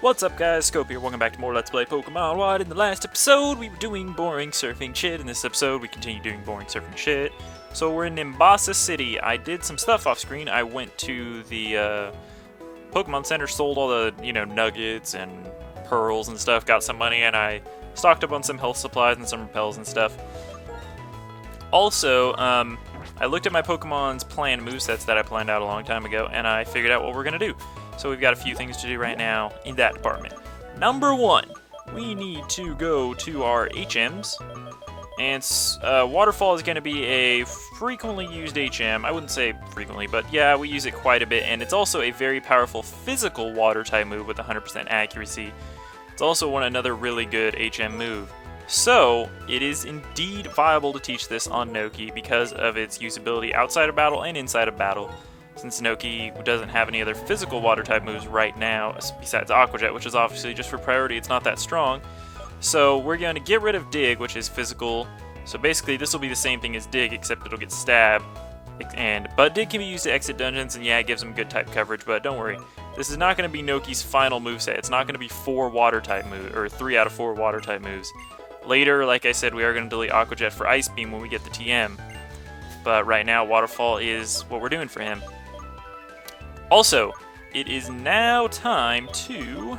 What's up guys, Scope here, welcome back to more Let's Play Pokemon. What? In the last episode, we were doing boring surfing shit. In this episode, we continue doing boring surfing shit. So we're in Nimbasa City. I did some stuff off screen. I went to the Pokemon Center, sold all the, nuggets and pearls and stuff, got some money, and I stocked up on some health supplies and some repels and stuff. Also, I looked at my Pokemon's planned movesets that I planned out a long time ago, and I figured out what we're going to do. So we've got a few things to do right now in that department. Number one, we need to go to our HMs. And Waterfall is going to be a frequently used HM. I wouldn't say frequently, but yeah, we use it quite a bit. And it's also a very powerful physical water-type move with 100% accuracy. It's also another really good HM move. So, it is indeed viable to teach this on Noki because of its usability outside of battle and inside of battle. Since Noki doesn't have any other physical water-type moves right now, besides Aqua Jet, which is obviously just for priority, it's not that strong. So we're going to get rid of Dig, which is physical. So basically this will be the same thing as Dig, except it'll get stabbed. But Dig can be used to exit dungeons, and yeah, it gives them good type coverage, but don't worry. This is not going to be Noki's final moveset. It's not going to be 4 water-type moves, or 3 out of 4 water-type moves. Later, like I said, we are going to delete Aqua Jet for Ice Beam when we get the TM. But right now, Waterfall is what we're doing for him. Also, it is now time to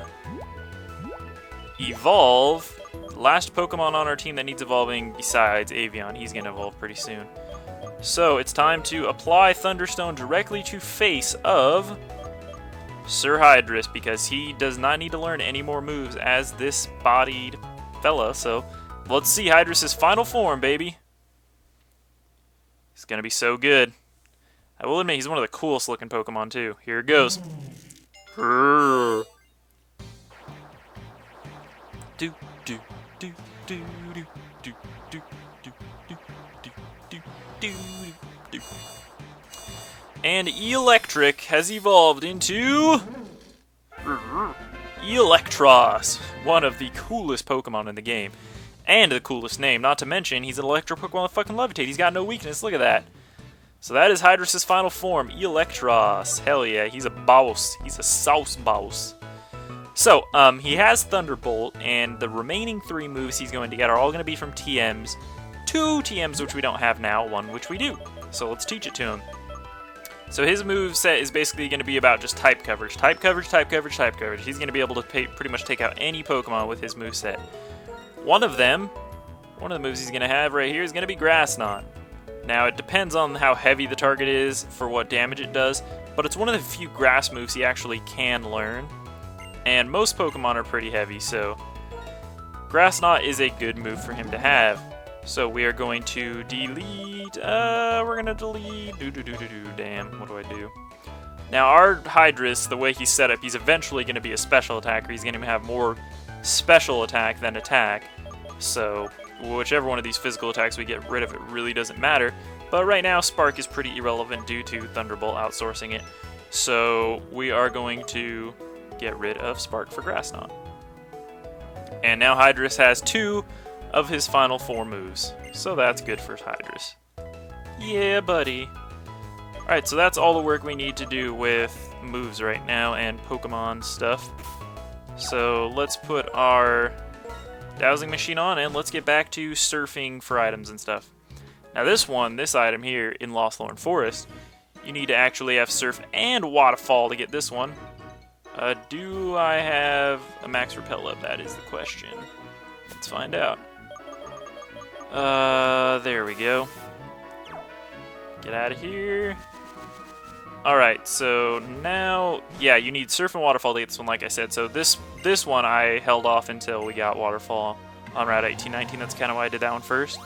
evolve the last Pokemon on our team that needs evolving besides Avion. He's going to evolve pretty soon. So it's time to apply Thunderstone directly to face of Sir Hydrus, because he does not need to learn any more moves as this bodied fella. So let's see Hydrus' final form, baby. It's going to be so good. I will admit, he's one of the coolest looking Pokemon too. Here it goes. Do do do do do do do do do do do do. And Electric has evolved into Eelektross, one of the coolest Pokemon in the game. And the coolest name, not to mention he's an electric Pokemon with fucking Levitate. He's got no weakness, look at that. So that is Hydrus' final form, Eelektross. Hell yeah, he's a boss. He's a sauce boss. So, he has Thunderbolt, and the remaining 3 moves he's going to get are all going to be from TMs. 2 TMs which we don't have now, 1 which we do. So let's teach it to him. So his move set is basically going to be about just type coverage. Type coverage, type coverage, type coverage. He's going to be able to pretty much take out any Pokemon with his move set. One of the moves he's going to have right here is going to be Grass Knot. Now, it depends on how heavy the target is for what damage it does, but it's one of the few grass moves he actually can learn. And most Pokemon are pretty heavy, so Grass Knot is a good move for him to have. So we are going to delete, damn, what do I do? Now, our Hydrus, the way he's set up, he's eventually going to be a special attacker. He's going to have more special attack than attack, so whichever one of these physical attacks we get rid of, it really doesn't matter. But right now, Spark is pretty irrelevant due to Thunderbolt outsourcing it. So we are going to get rid of Spark for Grass Knot. And now Hydrus has 2 of his final 4 moves. So that's good for Hydrus. Yeah, buddy. Alright, so that's all the work we need to do with moves right now and Pokemon stuff. So let's put our dowsing machine on, and let's get back to surfing for items and stuff. Now this item here in Lothlorn Forest, you need to actually have Surf and Waterfall to get this one. Do I have a max repel up? That is the question. Let's find out. There we go. Get out of here. Alright, so now, yeah, you need Surf and Waterfall to get this one, like I said. So this one I held off until we got Waterfall on Route 1819. That's kind of why I did that one first.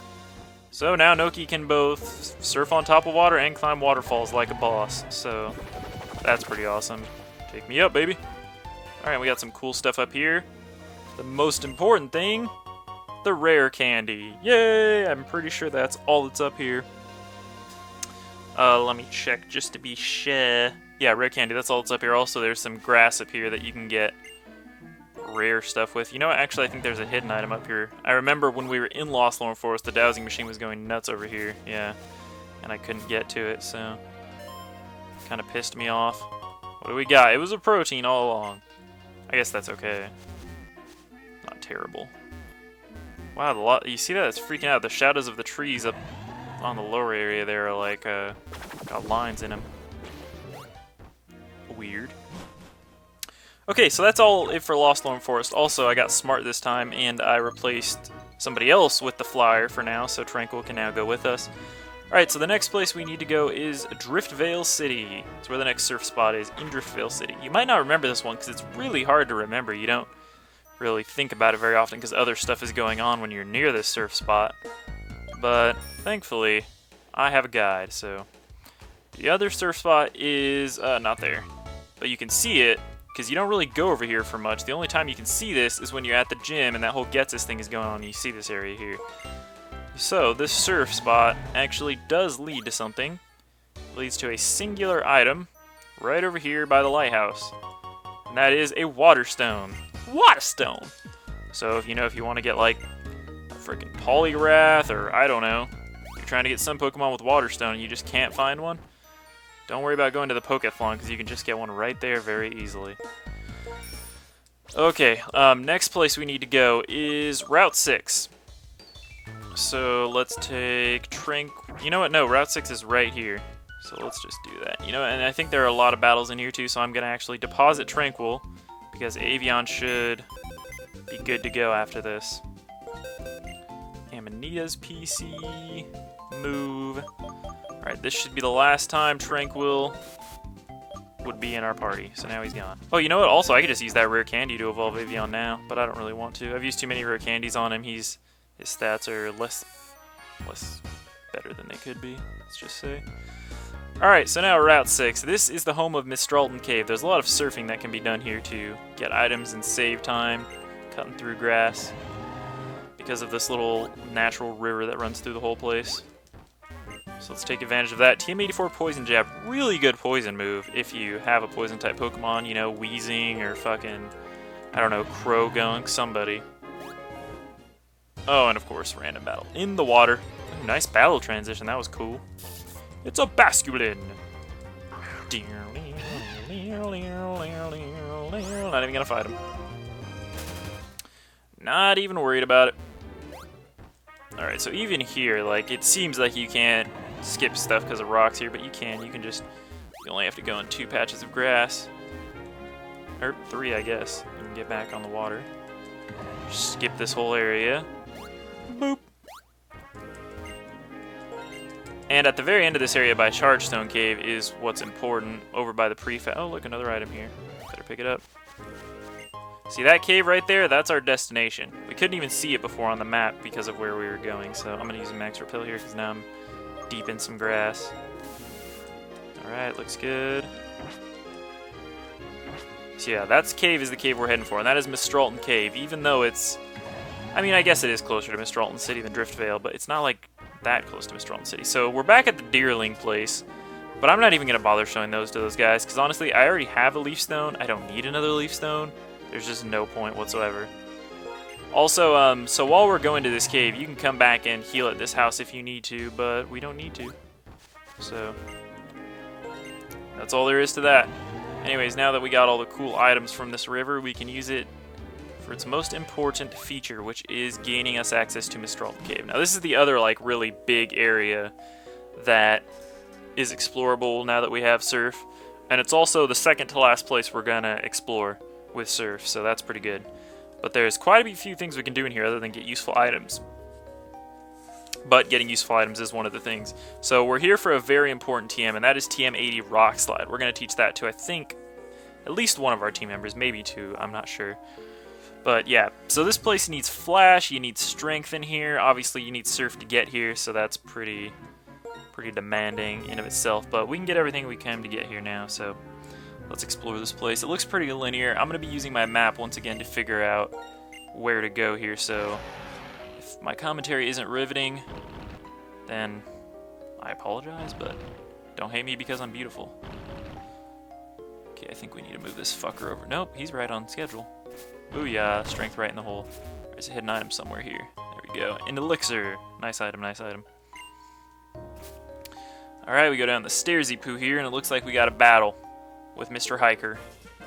So now Noki can both surf on top of water and climb waterfalls like a boss. So that's pretty awesome. Take me up, baby. Alright, we got some cool stuff up here. The most important thing, the rare candy. Yay! I'm pretty sure that's all that's up here. Let me check just to be sure. Yeah, rare candy, that's all that's up here. Also, there's some grass up here that you can get rare stuff with. You know what? Actually, I think there's a hidden item up here. I remember when we were in Lothlorn Forest, the dowsing machine was going nuts over here. Yeah, and I couldn't get to it, so kind of pissed me off. What do we got? It was a protein all along. I guess that's okay. Not terrible. Wow, you see that? It's freaking out. The shadows of the trees up on the lower area there are like, got lines in them. Weird. Okay, so that's all it for Lost Lorn Forest. Also, I got smart this time, and I replaced somebody else with the flyer for now, so Tranquil can now go with us. Alright, so the next place we need to go is Vale City. It's where the next surf spot is, in Vale City. You might not remember this one, because it's really hard to remember. You don't really think about it very often, because other stuff is going on when you're near this surf spot. But, thankfully, I have a guide, so... The other surf spot is, not there. But you can see it, because you don't really go over here for much. The only time you can see this is when you're at the gym, and that whole Getsus thing is going on, and you see this area here. So, this surf spot actually does lead to something. It leads to a singular item right over here by the lighthouse. And that is a water stone. Water stone! So, if you want to get like a freaking Polygrath, or I don't know, you're trying to get some Pokemon with water stone and you just can't find one, don't worry about going to the Pokethlon, because you can just get one right there very easily. Okay, next place we need to go is Route 6. So let's take You know what? No, Route 6 is right here. So let's just do that. You know, and I think there are a lot of battles in here too, so I'm going to actually deposit Tranquil, because Avion should be good to go after this. Amanita's PC. Move. Alright, this should be the last time Tranquil would be in our party, so now he's gone. Oh, you know what? Also, I could just use that rare candy to evolve Avion now, but I don't really want to. I've used too many rare candies on him. His stats are less better than they could be, let's just say. Alright, so now Route 6. This is the home of Mistral Cave. There's a lot of surfing that can be done here to get items and save time, cutting through grass, because of this little natural river that runs through the whole place. So let's take advantage of that. TM84 Poison Jab, really good poison move if you have a poison type Pokemon, you know, Weezing or fucking, I don't know, Croagunk, somebody. Oh, and of course, random battle in the water. Ooh, nice battle transition, that was cool. It's a Basculin. Not even gonna fight him. Not even worried about it. Alright, so even here, like, it seems like you can't skip stuff because of rocks here, but you can. You only have to go in 2 patches of grass. Or 3, I guess. You can get back on the water. Just skip this whole area. Boop. And at the very end of this area by Chargestone Cave is what's important, over by the prefab. Oh, look, another item here. Better pick it up. See that cave right there? That's our destination. We couldn't even see it before on the map because of where we were going, so I'm going to use a max repel here because now I'm deep in some grass. Alright, looks good. So yeah, that cave is the cave we're heading for, and that is Mistral Cave, even though it's... I mean, I guess it is closer to Mistral City than Vale, but it's not like that close to Mistral City. So we're back at the Deerling place, but I'm not even going to bother showing those to those guys, because honestly, I already have a Leaf Stone. I don't need another Leaf Stone. There's just no point whatsoever. Also, so while we're going to this cave, you can come back and heal at this house if you need to, but we don't need to. So, that's all there is to that. Anyways, now that we got all the cool items from this river, we can use it for its most important feature, which is gaining us access to Mistral Cave. Now, this is the other, like, really big area that is explorable now that we have Surf, and it's also the second to last place we're gonna explore with Surf, so that's pretty good. But there's quite a few things we can do in here other than get useful items. But getting useful items is one of the things. So we're here for a very important TM, and that is TM80 Rock Slide. We're going to teach that to, I think, at least one of our team members, maybe 2, I'm not sure. But yeah, so this place needs Flash, you need Strength in here, obviously you need Surf to get here, so that's pretty demanding in of itself. But we can get everything we can to get here now, so... let's explore this place. It looks pretty linear. I'm going to be using my map once again to figure out where to go here, so if my commentary isn't riveting, then I apologize, but don't hate me because I'm beautiful. Okay, I think we need to move this fucker over. Nope, he's right on schedule. Booyah, strength right in the hole. There's a hidden item somewhere here. There we go. An elixir. Nice item, nice item. Alright, we go down the stairsy poo here, and it looks like we got a battle with Mr. Hiker,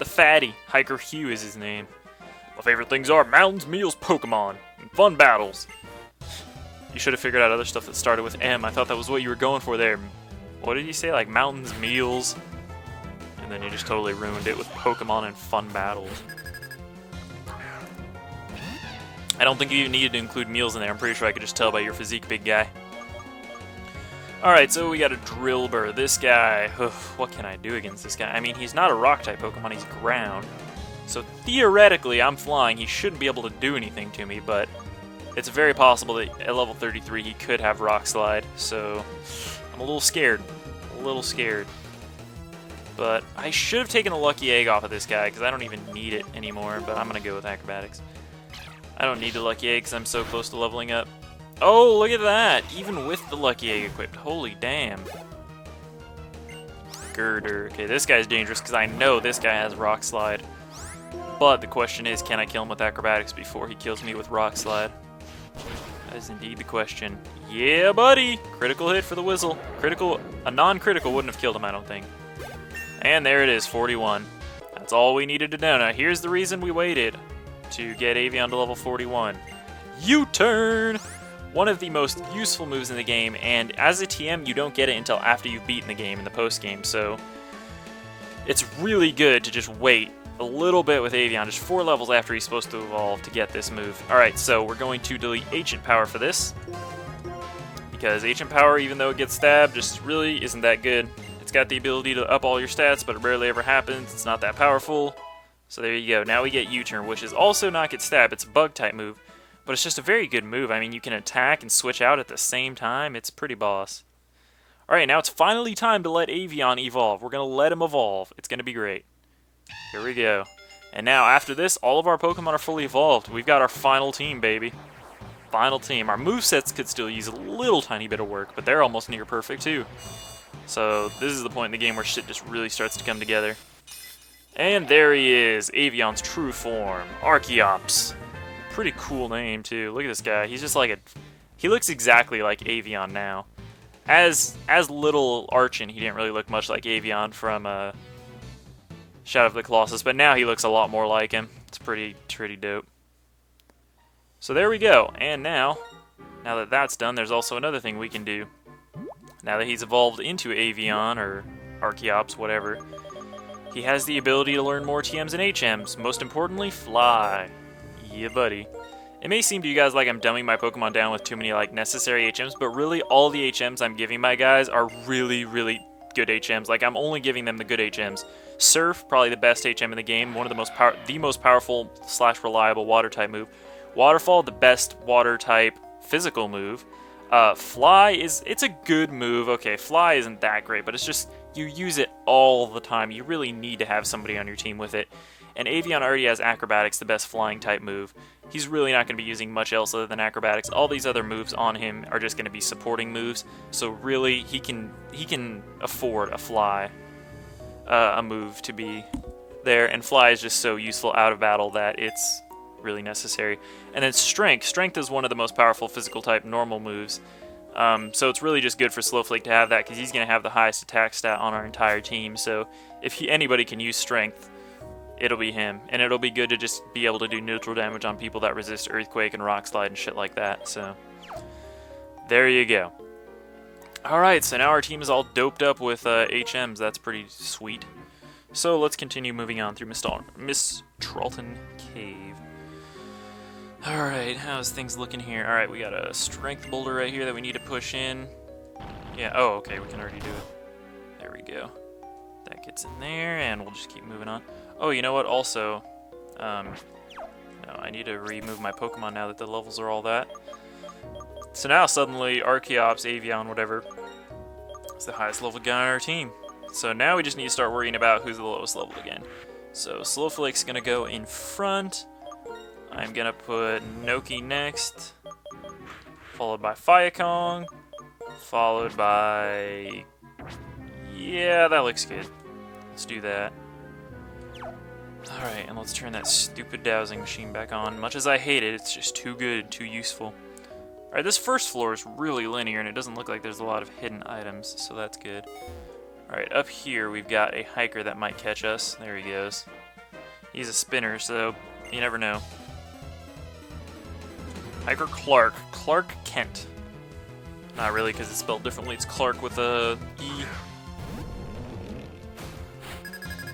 The fatty. Hiker Hugh is his name. My favorite things are mountains, meals, Pokemon, and fun battles. You should have figured out other stuff that started with M. I thought that was what you were going for there. What did you say? Like mountains, meals? And then you just totally ruined it with Pokemon and fun battles. I don't think you even needed to include meals in there. I'm pretty sure I could just tell by your physique, big guy. Alright, so we got a Drillbur. This guy, what can I do against this guy? I mean, he's not a rock-type Pokemon, he's ground. So theoretically, I'm flying. He shouldn't be able to do anything to me, but it's very possible that at level 33 he could have Rock Slide. So I'm a little scared. But I should have taken a Lucky Egg off of this guy because I don't even need it anymore, but I'm going to go with Acrobatics. I don't need the Lucky Egg because I'm so close to leveling up. Oh, look at that! Even with the Lucky Egg equipped. Holy damn. Girder. Okay, this guy's dangerous because I know this guy has Rock Slide. But the question is, can I kill him with Acrobatics before he kills me with Rock Slide? That is indeed the question. Yeah, buddy! Critical hit for the Whistle. A non-critical wouldn't have killed him, I don't think. And there it is, 41. That's all we needed to know. Now, here's the reason we waited to get Avion to level 41. U-turn! One of the most useful moves in the game, and as a TM, you don't get it until after you've beaten the game in the post-game, so it's really good to just wait a little bit with Avion, just 4 levels after he's supposed to evolve to get this move. Alright, so we're going to delete Ancient Power for this, because Ancient Power, even though it gets stabbed, just really isn't that good. It's got the ability to up all your stats, but it rarely ever happens. It's not that powerful. So there you go. Now we get U-turn, which is also not get stabbed. It's a bug-type move, but it's just a very good move. I mean, you can attack and switch out at the same time. It's pretty boss. Alright, now it's finally time to let Avion evolve. We're going to let him evolve. It's going to be great. Here we go. And now, after this, all of our Pokemon are fully evolved. We've got our final team, baby. Final team. Our movesets could still use a little tiny bit of work, but they're almost near perfect, too. So, this is the point in the game where shit just really starts to come together. And there he is, Avion's true form, Archeops. Pretty cool name, too. Look at this guy. He's just like a... He looks exactly like Avion now. As little Archon, he didn't really look much like Avion from Shadow of the Colossus, but now he looks a lot more like him. It's pretty dope. So there we go. And now that that's done, there's also another thing we can do. Now that he's evolved into Avion, or Archeops, whatever, he has the ability to learn more TMs and HMs. Most importantly, Fly. Yeah, buddy. It may seem to you guys like I'm dumbing my Pokemon down with too many like necessary HMs, but really all the HMs I'm giving my guys are really good HMs. Like, I'm only giving them the good HMs. Surf, probably the best HM in the game, one of the most powerful / reliable water type move. Waterfall, the best water type physical move. Fly it's a good move. Okay, Fly isn't that great, but it's just, you use it all the time. You really need to have somebody on your team with it. And Avion already has Acrobatics, the best flying type move. He's really not going to be using much else other than Acrobatics. All these other moves on him are just going to be supporting moves. So really, he can afford a Fly, a move to be there. And Fly is just so useful out of battle that it's really necessary. And then Strength. Strength is one of the most powerful physical type normal moves. So it's really just good for Slowflake to have that, because he's going to have the highest attack stat on our entire team. So if anybody can use Strength, it'll be him. And it'll be good to just be able to do neutral damage on people that resist Earthquake and Rock Slide and shit like that. So there you go. Alright, so now our team is all doped up with HMs. That's pretty sweet. So let's continue moving on through Mistral Cave. Alright, how's things looking here? Alright, we got a Strength Boulder right here that we need to push in. Yeah, oh, okay, we can already do it. There we go. That gets in there, and we'll just keep moving on. Oh, you know what, also, no, I need to remove my Pokemon now that the levels are all that. So now, suddenly, Archeops, Avion, whatever, is the highest level guy on our team. So now we just need to start worrying about who's the lowest level again. So Slowflake's gonna go in front. I'm gonna put Noki next, followed by Fiacong, followed by... Yeah, that looks good. Let's do that. Alright, and let's turn that stupid dowsing machine back on. Much as I hate it, it's just too good, too useful. Alright, this first floor is really linear, and it doesn't look like there's a lot of hidden items, so that's good. Alright, up here we've got a hiker that might catch us. There he goes. He's a spinner, so you never know. Hiker Clark. Clark Kent. Not really, because it's spelled differently. It's Clark with a E.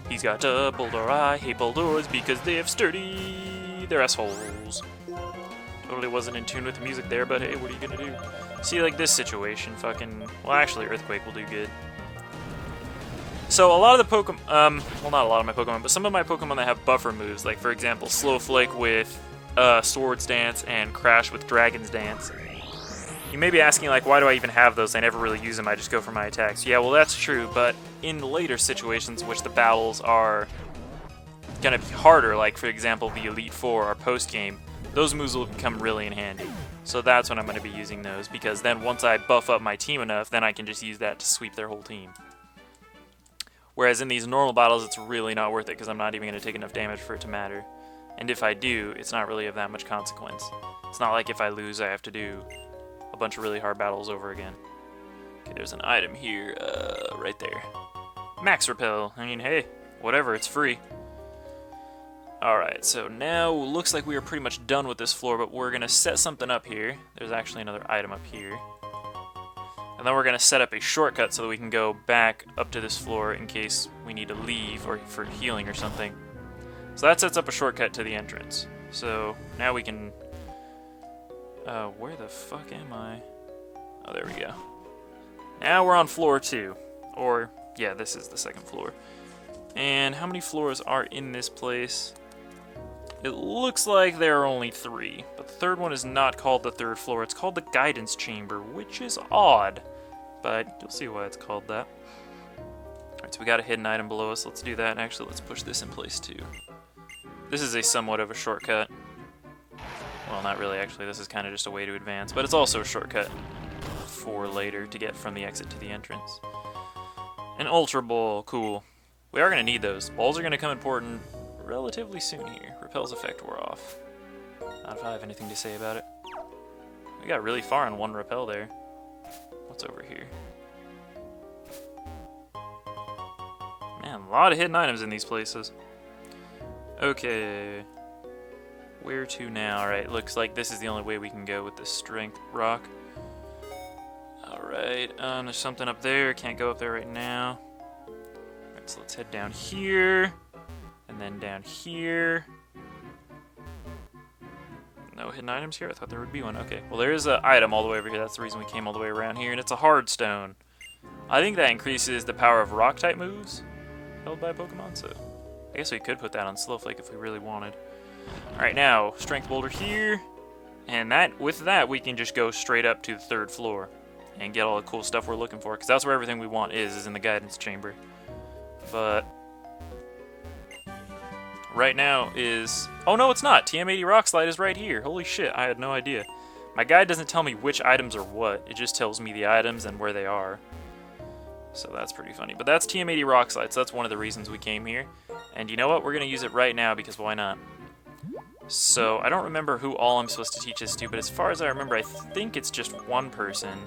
He's got a Bulldor. I hate Bulldors because they have sturdy. They're assholes. Totally wasn't in tune with the music there, but hey, what are you gonna do? See, like this situation, fucking... Well, actually, Earthquake will do good. So, a lot of the Pokemon... well, not a lot of my Pokemon, but some of my Pokemon that have buffer moves, like, for example, Slowflake with Swords Dance and Crash with Dragon's Dance. You may be asking, like, why do I even have those? I never really use them, I just go for my attacks. Yeah, well, that's true, but in later situations in which the battles are gonna be harder, like, for example, the Elite Four or post-game, those moves will come really in handy. So that's when I'm going to be using those, because then once I buff up my team enough, then I can just use that to sweep their whole team. Whereas in these normal battles, it's really not worth it, because I'm not even going to take enough damage for it to matter. And if I do, it's not really of that much consequence. It's not like if I lose, I have to do a bunch of really hard battles over again. Okay, there's an item here, right there. Max Repel. I mean, hey, whatever, it's free. Alright, so now looks like we are pretty much done with this floor, but we're going to set something up here. There's actually another item up here. And then we're going to set up a shortcut so that we can go back up to this floor in case we need to leave or for healing or something. So that sets up a shortcut to the entrance. So now we can... where the fuck am I? Oh, there we go. Now we're on floor 2. Or, yeah, this is the second floor. And how many floors are in this place? It looks like there are only 3, but the third one is not called the third floor. It's called the Guidance Chamber, which is odd, but you'll see why it's called that. Alright, so we got a hidden item below us. Let's do that, and actually let's push this in place too. This is a somewhat of a shortcut. Well, not really, actually. This is kind of just a way to advance, but it's also a shortcut for later to get from the exit to the entrance. An Ultra Ball, cool. We are going to need those. Balls are going to come important relatively soon here. Repel's effect wore off. Not if I have anything to say about it. We got really far on one repel there. What's over here? Man, a lot of hidden items in these places. Okay. Where to now? Alright, looks like this is the only way we can go with this strength rock. Alright, there's something up there. Can't go up there right now. Alright, so let's head down here. And then down here. No hidden items here? I thought there would be one. Okay, well there is an item all the way over here. That's the reason we came all the way around here. And it's a hard stone. I think that increases the power of rock type moves held by Pokemon, so I guess we could put that on Slowflake if we really wanted. Alright, now, Strength Boulder here. And with that, we can just go straight up to the third floor and get all the cool stuff we're looking for, because that's where everything we want is in the Guidance Chamber. But right now is... Oh no, it's not! TM80 Rock Slide is right here. Holy shit, I had no idea. My guide doesn't tell me which items are what. It just tells me the items and where they are. So that's pretty funny. But that's TM80 Rock Slide, so that's one of the reasons we came here. And you know what? We're going to use it right now, because why not? So, I don't remember who all I'm supposed to teach this to, but as far as I remember, I think it's just one person.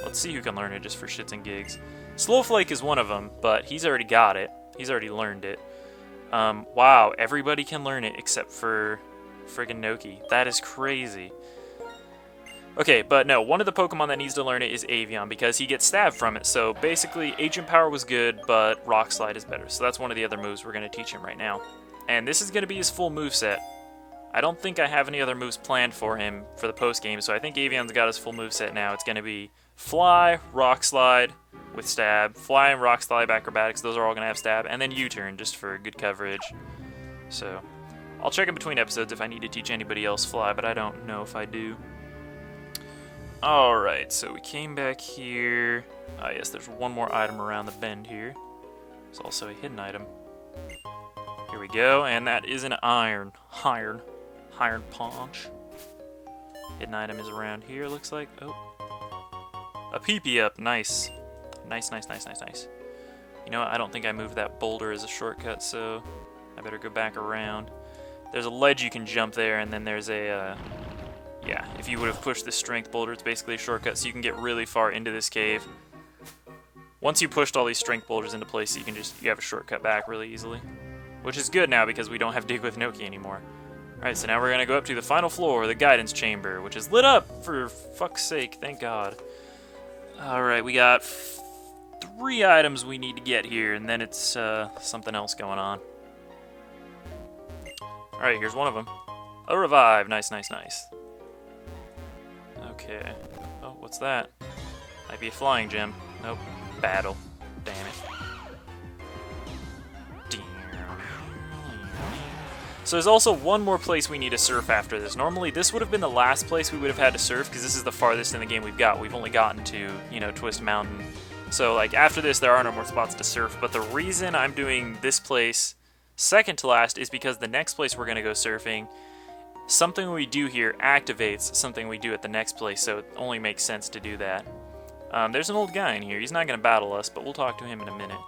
Let's see who can learn it, just for shits and gigs. Slowflake is one of them, but he's already got it. He's already learned it. Wow, everybody can learn it except for friggin' Noki. That is crazy. Okay, but no, one of the Pokemon that needs to learn it is Avion, because he gets stabbed from it. So basically, Agent Power was good, but Rock Slide is better. So that's one of the other moves we're going to teach him right now. And this is going to be his full moveset. I don't think I have any other moves planned for him for the post-game, so I think Avion's got his full moveset now. It's going to be Fly, Rock Slide with Stab, Fly and Rock Slide Acrobatics, those are all going to have Stab, and then U-Turn just for good coverage. So, I'll check in between episodes if I need to teach anybody else Fly, but I don't know if I do. Alright, so we came back here. Ah, yes, there's one more item around the bend here. There's also a hidden item. Here we go, and that is an iron punch. Hidden item is around here, looks like. Oh. A PP up, nice. Nice. You know what, I don't think I moved that boulder as a shortcut, so I better go back around. There's a ledge you can jump there, and then there's a, yeah, if you would have pushed this strength boulder, it's basically a shortcut, so you can get really far into this cave. Once you pushed all these strength boulders into place, you have a shortcut back really easily. which is good now because we don't have Dig with Noki anymore. Alright, so now we're going to go up to the final floor, the guidance chamber, which is lit up, for fuck's sake, thank God. Alright, we got 3 items we need to get here, and then it's something else going on. Alright, here's one of them. A revive, nice, nice, nice. Okay. Oh, what's that? Might be a flying gem. Nope. Battle. Damn it. So there's also one more place we need to surf after this. Normally, this would have been the last place we would have had to surf, because this is the farthest in the game we've got. We've only gotten to, you know, Twist Mountain. So, like, after this, there are no more spots to surf. But the reason I'm doing this place second to last is because the next place we're going to go surfing, something we do here activates something we do at the next place, so it only makes sense to do that. There's an old guy in here. He's not going to battle us, but we'll talk to him in a minute.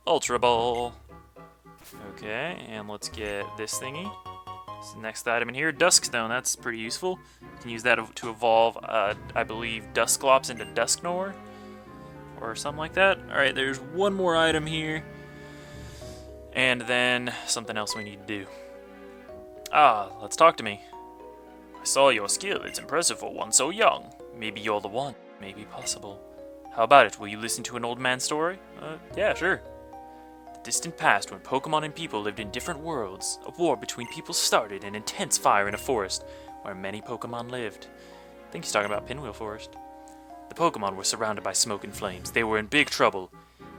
Ultra Ball. Okay, and let's get this thingy. It's the next item in here. Dusk Stone, that's pretty useful. You can use that to evolve, I believe, Dusclops into Dusknor, or something like that. Alright, there's one more item here. And then something else we need to do. Let's talk to me. I saw your skill. It's impressive for one so young. Maybe you're the one. Maybe possible. How about it? Will you listen to an old man's story? Yeah, sure. Distant past, when Pokemon and people lived in different worlds, a war between people started, an intense fire in a forest where many Pokemon lived. I think he's talking about Pinwheel Forest. The Pokemon were surrounded by smoke and flames. They were in big trouble.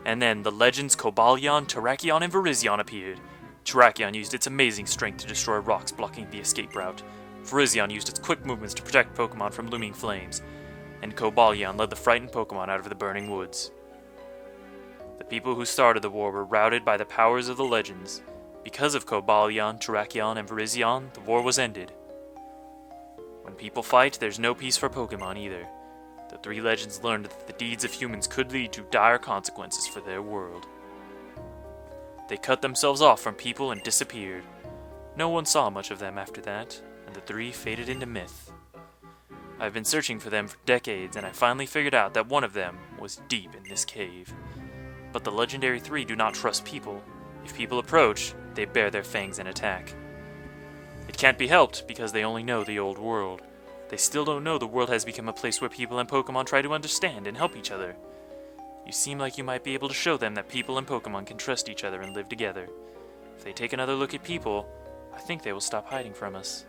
And then the legends Cobalion, Terrakion, and Virizion appeared. Terrakion used its amazing strength to destroy rocks blocking the escape route. Virizion used its quick movements to protect Pokemon from looming flames. And Cobalion led the frightened Pokemon out of the burning woods. The people who started the war were routed by the powers of the legends. Because of Cobalion, Terrakion, and Virizion, the war was ended. When people fight, there's no peace for Pokemon either. The 3 legends learned that the deeds of humans could lead to dire consequences for their world. They cut themselves off from people and disappeared. No one saw much of them after that, and the 3 faded into myth. I've been searching for them for decades, and I finally figured out that one of them was deep in this cave. But the legendary 3 do not trust people. If people approach, they bare their fangs and attack. It can't be helped because they only know the old world. They still don't know the world has become a place where people and Pokemon try to understand and help each other. You seem like you might be able to show them that people and Pokemon can trust each other and live together. If they take another look at people, I think they will stop hiding from us.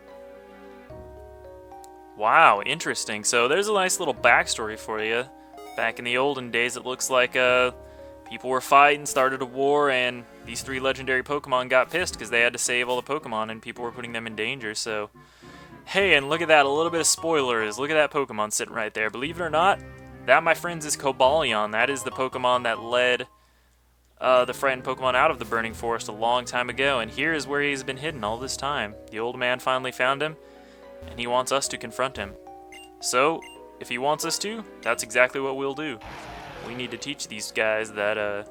Wow, interesting. So there's a nice little backstory for you. Back in the olden days, it looks like people were fighting, started a war, and these 3 legendary Pokemon got pissed because they had to save all the Pokemon and people were putting them in danger, so... Hey, and look at that, a little bit of spoilers. Look at that Pokemon sitting right there. Believe it or not, that, my friends, is Cobalion. That is the Pokemon that led the frightened Pokemon out of the Burning Forest a long time ago, and here is where he's been hidden all this time. The old man finally found him, and he wants us to confront him. So, if he wants us to, that's exactly what we'll do. We need to teach these guys that,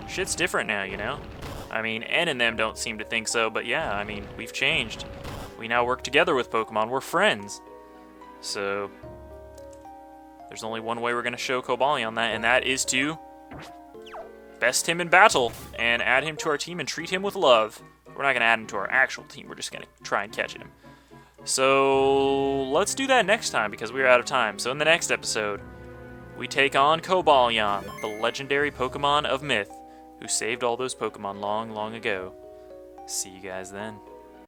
shit's different now, you know? I mean, N and them don't seem to think so, but yeah, I mean, we've changed. We now work together with Pokemon, we're friends. So, there's only one way we're going to show Cobalion that, and that is to best him in battle, and add him to our team and treat him with love. We're not going to add him to our actual team, we're just going to try and catch him. So, let's do that next time, because we're out of time. So in the next episode, we take on Cobalion, the legendary Pokemon of myth, who saved all those Pokemon long, long ago. See you guys then.